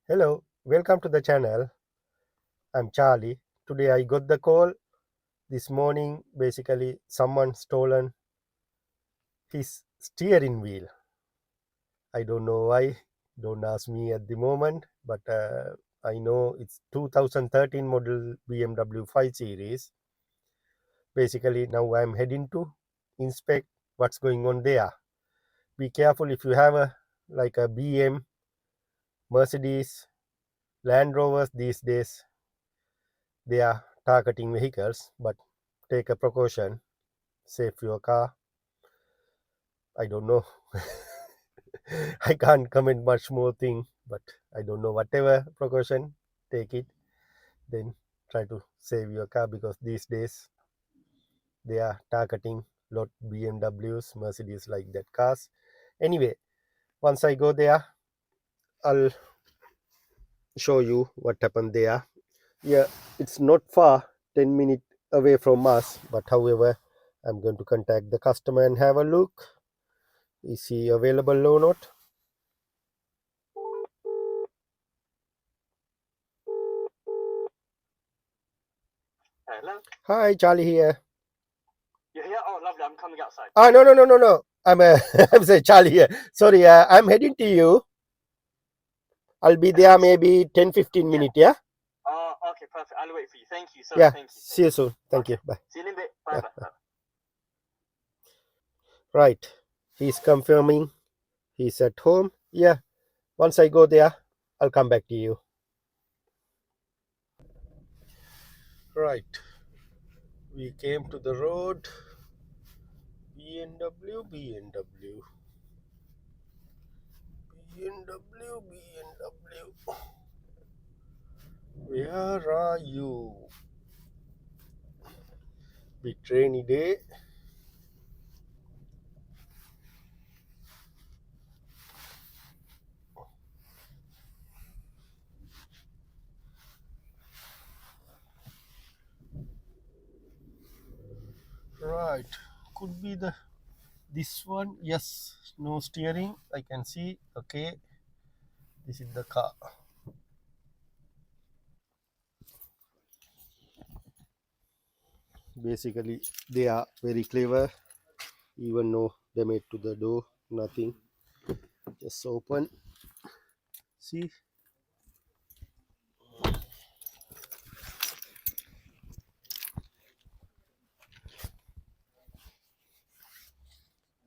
Hello, welcome to the channel. I'm Charlie. Today I got the call this morning. Basically, someone stolen his steering wheel. I don't know why. Don't ask me at the moment, but I know it's 2013 model BMW 5 Series. Basically, now I'm heading to inspect what's going on there. Be careful if you have a BM, Mercedes, Land Rovers these days. They are targeting vehicles, but take a precaution, save your car. I don't know. I can't comment much more thing, but I don't know. Whatever precaution, take it. Then try to save your car because these days they are targeting lot BMWs, Mercedes like that cars. Anyway, once I go there, I'll show you what happened there. Yeah, it's not far, 10 minutes away from us, but however, I'm going to contact the customer and have a look. Is he available or not? Hello? Hi, Charlie here. You're here? Oh, lovely. I'm coming outside. No. I'm I'm saying Charlie here. Sorry, I'm heading to you. I'll be there maybe 10-15 minutes. Yeah. Oh, okay, perfect. I'll wait for you. Thank you. Sorry, Yeah. thank you. See you soon. Thank Okay. you. Bye. See you in a bit. Bye bye. Right. He's confirming he's at home. Yeah. Once I go there, I'll come back to you. Right. We came to the road. BMW, BMW, BMW, BMW. Where are you? Bit rainy day. Right. Could be this one. Yes. No steering. I can see. Okay. This is the car. Basically, they are very clever. Even no damage to the door. Nothing. Just open. See.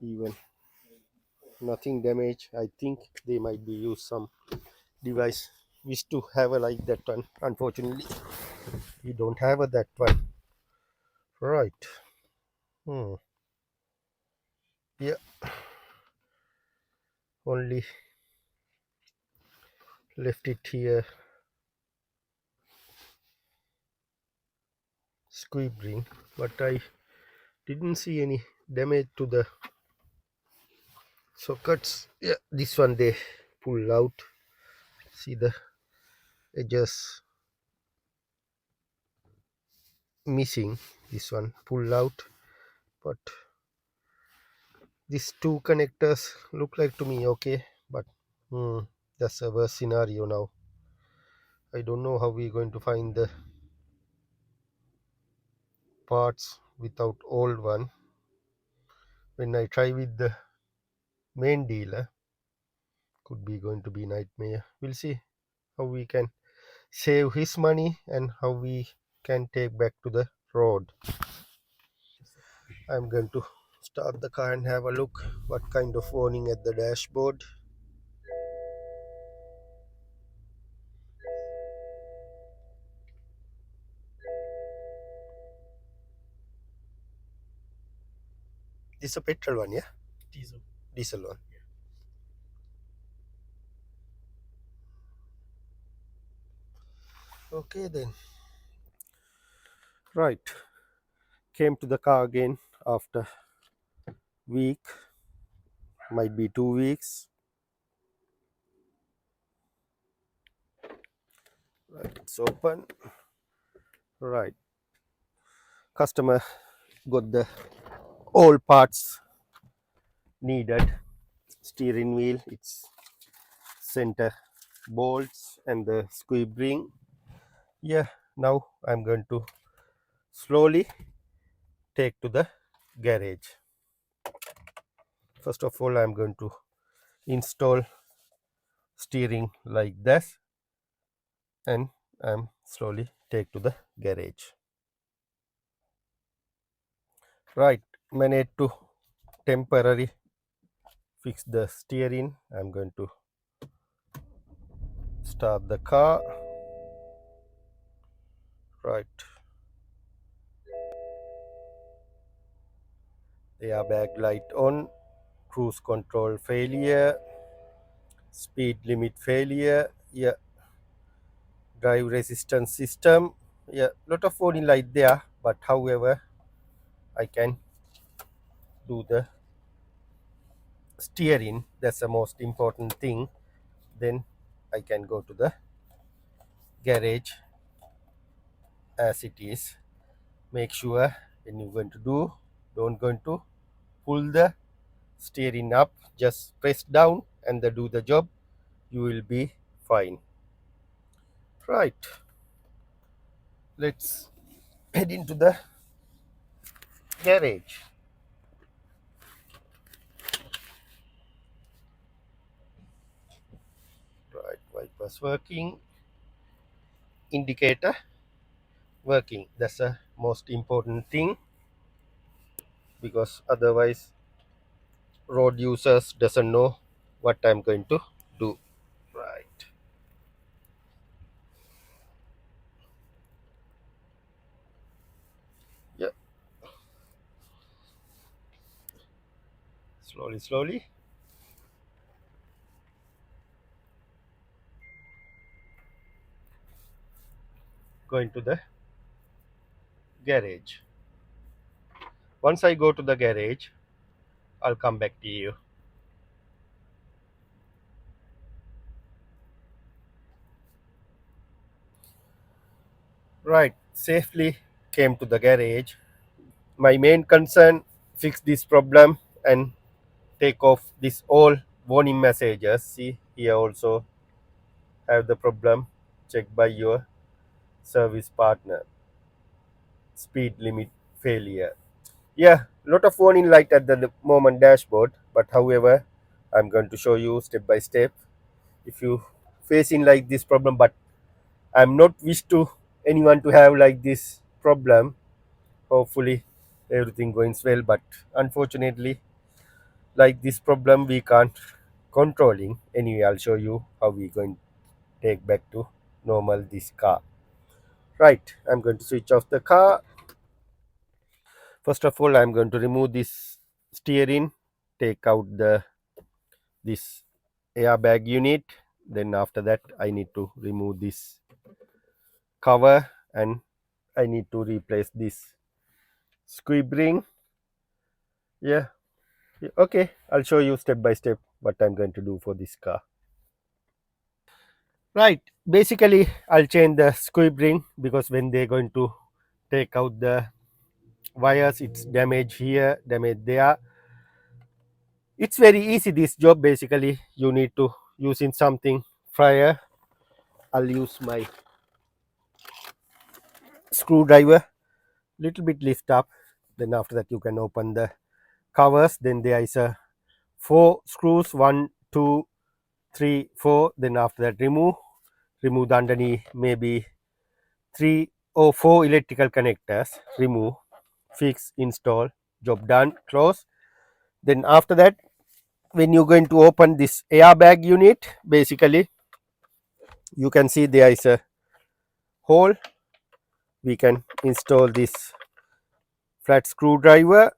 Even nothing damage. I think they might be used some device. Wish to have a like that one. Unfortunately, we don't have that one. Right. Hmm. Yeah. Only left it here. Squib ring, but I didn't see any damage to the sockets. Yeah, this one they pull out. See the edges missing. This one pull out, but these two connectors look like to me okay. But that's a worse scenario now. I don't know how we're going to find the parts without old one. When I try with the main dealer, could be going to be nightmare. We'll see how we can save his money and how we can take back to the road. I'm going to start the car and have a look what kind of warning at the dashboard. This is a petrol one, yeah? Diesel one. Okay then. Right. Came to the car again after week, might be 2 weeks. Right, it's open. Right. Customer got the all parts needed. Steering wheel, its center bolts and the squib ring. Yeah, now I'm going to slowly take to the garage. First of all, I'm going to install steering like this, and I'm slowly take to the garage. Right, managed to temporary fix the steering. I'm going to start the car. Right, airbag light on, cruise control failure, speed limit failure, yeah, drive resistance system, yeah, lot of warning light there, but however I can do the steering, that's the most important thing. Then I can go to the garage as it is. Make sure when you're going to do, don't going to pull the steering up, just press down and then do the job, you will be fine. Right, let's head into the garage. Right, wipers working, indicator working, that's the most important thing, because otherwise road users doesn't know what I'm going to do. Right, yeah, slowly going to the garage. Once I go to the garage, I'll come back to you. Right, safely came to the garage. My main concern, fix this problem and take off this all warning messages. See here also have the problem checked by your service partner, speed limit failure. Yeah, lot of warning light at the moment dashboard, but however I'm going to show you step by step. If you facing like this problem, but I'm not wish to anyone to have like this problem, hopefully everything going well, but unfortunately like this problem we can't controlling. Anyway, I'll show you how we going to take back to normal this car. Right, I'm going to switch off the car. First of all, I'm going to remove this steering, take out the this airbag unit. Then after that I need to remove this cover, and I need to replace this squib ring. Yeah, okay, I'll show you step by step what I'm going to do for this car. Right, basically I'll change the squib ring, because when they're going to take out the wires, it's damage here, damage there. It's very easy this job. Basically you need to using something fryer. I'll use my screwdriver, little bit lift up, then after that you can open the covers. Then there is a 4 screws, 1 2 3 4. Then after that remove the underneath, maybe 3 or 4 electrical connectors, remove, fix, install, job done, close. Then after that, when you're going to open this airbag unit, basically you can see there is a hole. We can install this flat screwdriver,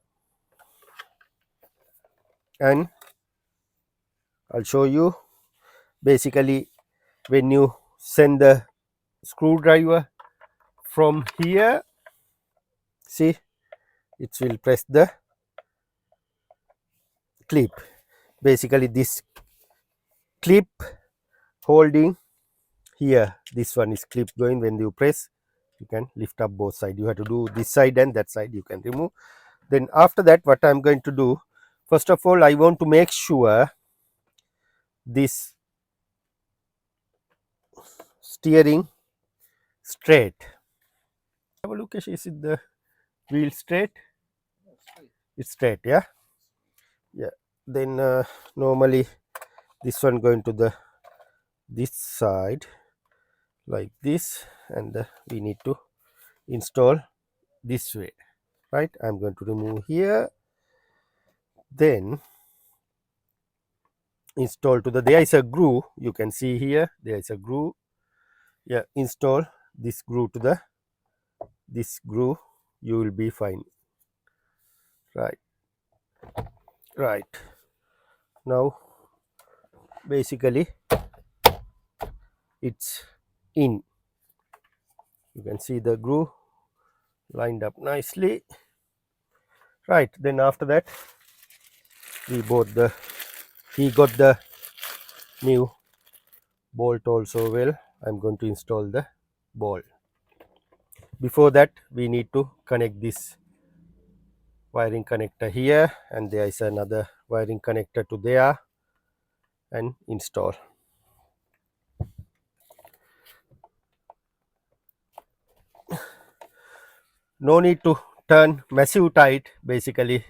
and I'll show you. Basically when you send the screwdriver from here, see, it will press the clip. Basically this clip holding here, this one is clip going. When you press, you can lift up both sides. You have to do this side and that side, you can remove. Then after that, what I'm going to do, first of all I want to make sure this steering straight. Have a look, is it the wheel straight? It's straight, yeah. Yeah, then normally this one going to the this side like this, and we need to install this way, right? I'm going to remove here, then install to the, there is a groove, you can see here there is a groove. Yeah, install this groove to the this groove, you will be fine. Right, right. Now basically it's in, you can see the groove lined up nicely. Right, then after that we bought the, he got the new bolt also. Well, I'm going to install the bolt. Before that we need to connect this wiring connector here, and there is another wiring connector to there, and install. No need to turn massive tight, basically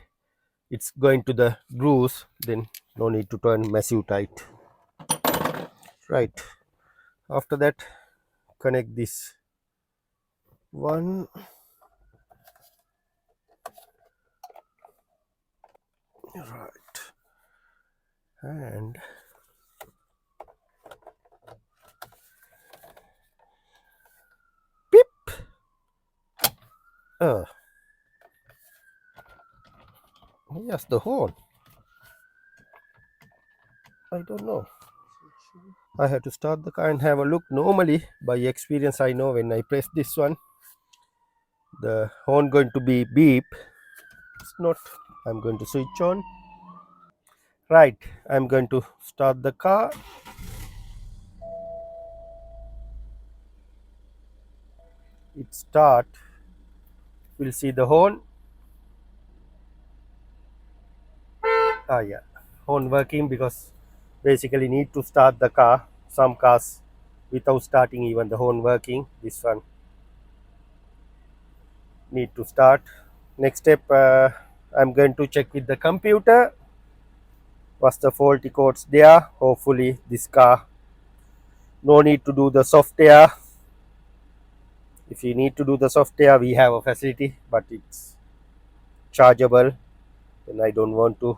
it's going to the grooves, then no need to turn massive tight. Right, after that connect this one, right, and beep. Yes, the horn, I don't know, I have to start the car and have a look. Normally by experience I know when I press this one the horn going to be beep. It's not. I'm going to switch on. Right, I'm going to start the car. It start, we'll see the horn. Yeah, horn working, because basically need to start the car. Some cars without starting even the horn working, this one need to start. Next step, I'm going to check with the computer what's the faulty codes there. Hopefully this car no need to do the software. If you need to do the software, we have a facility, but it's chargeable, and I don't want to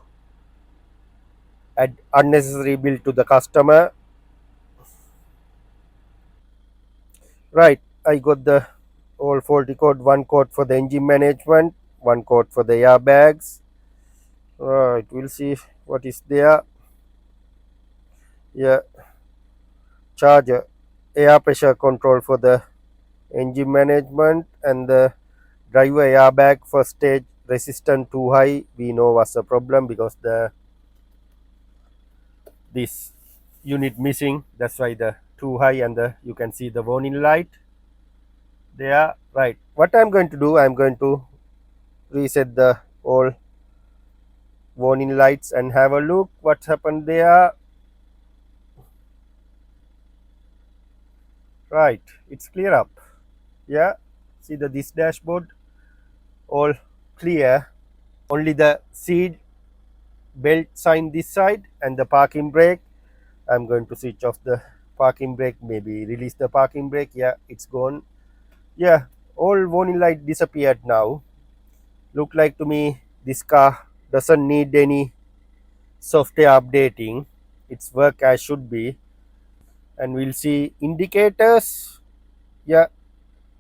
add unnecessary bill to the customer. Right, I got the all faulty code, one code for the engine management, one code for the airbags. Right, we'll see what is there. Yeah, charger, air pressure control for the engine management, and the driver airbag first stage resistance too high. We know what's the problem, because the this unit missing, that's why the too high, and the you can see the warning light there. Right, what I'm going to do, I'm going to reset the all warning lights and have a look what's happened there. Right, it's clear up. Yeah, see the this dashboard all clear, only the seat belt sign this side and the parking brake. I'm going to switch off the parking brake, maybe release the parking brake. Yeah, it's gone. Yeah, all warning light disappeared now. Look like to me this car doesn't need any software updating, it's work as should be. And we'll see indicators. Yeah,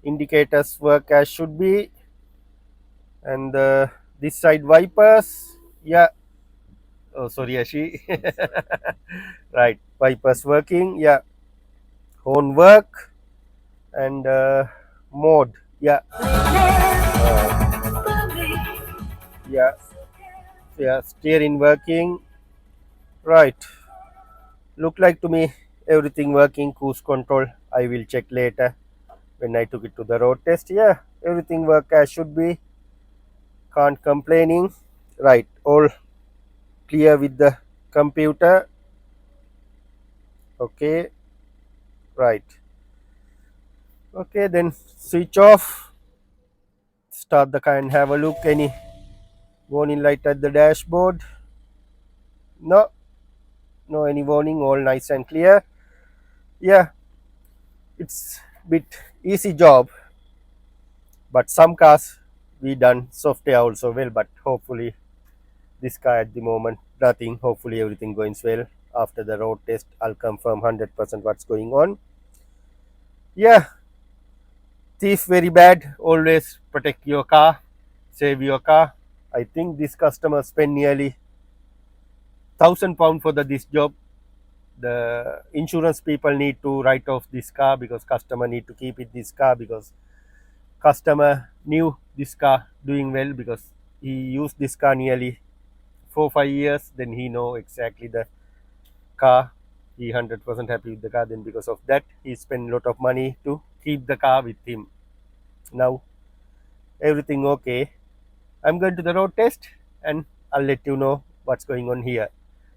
indicators work as should be. And this side wipers, yeah, oh sorry Ashi. Right, wipers working, yeah, horn work, and mode, yeah, yeah, yeah, steering working. Right, look like to me everything working. Cruise control I will check later when I took it to the road test. Yeah, everything work as should be, can't complaining. Right, all clear with the computer. Okay, right, Okay, then switch off, start the car and have a look. Any warning light at the dashboard? No, no any warning, all nice and clear. Yeah, it's bit easy job, but some cars we done software also well, but hopefully this car at the moment nothing. Hopefully everything going well. After the road test I'll confirm 100% what's going on. Yeah, thief very bad, always protect your car, save your car. I think this customer spent nearly £1,000 for this job. The insurance people need to write off this car because customer need to keep it this car because customer knew this car doing well because he used this car nearly 4 5 years. Then he know exactly the car. He 100% happy with the car. Then because of that he spent a lot of money to keep the car with him. Now everything okay. I'm going to the road test and I'll let you know what's going on here.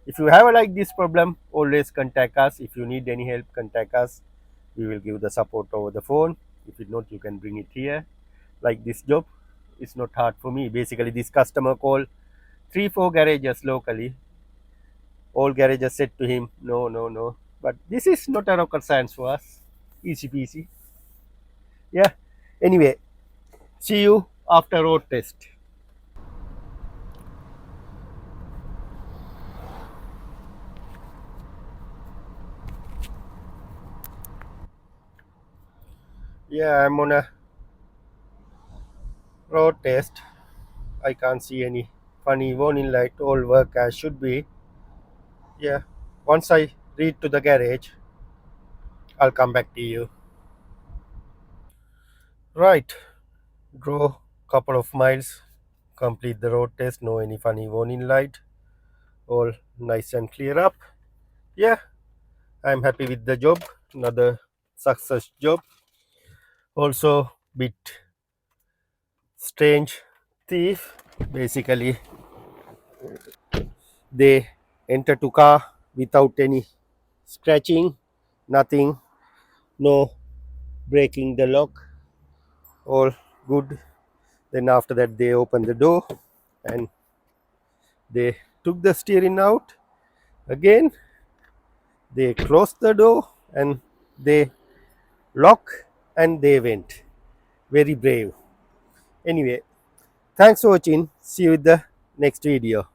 If you have a like this problem, always contact us. If you need any help, contact us. We will give the support over the phone. If you not, you can bring it here. Like this job, it's not hard for me. Basically, this customer called 3 4 garages locally. All garages said to him, no, no, no. But this is not a rocket science for us. Easy peasy. Yeah. Anyway, see you after road test. Yeah, I'm on a road test. I can't see any funny warning light. All work as should be. Yeah. Once I reach to the garage, I'll come back to you. Right. Drove couple of miles. Complete the road test. No any funny warning light. All nice and clear up. Yeah. I'm happy with the job. Another success job. Also bit strange thief. Basically, they enter to car without any scratching, nothing, no breaking the lock, all good. Then after that they opened the door and they took the steering out. Again they closed the door and they lock and they went. Very brave. Anyway, thanks for watching. See you with the next video.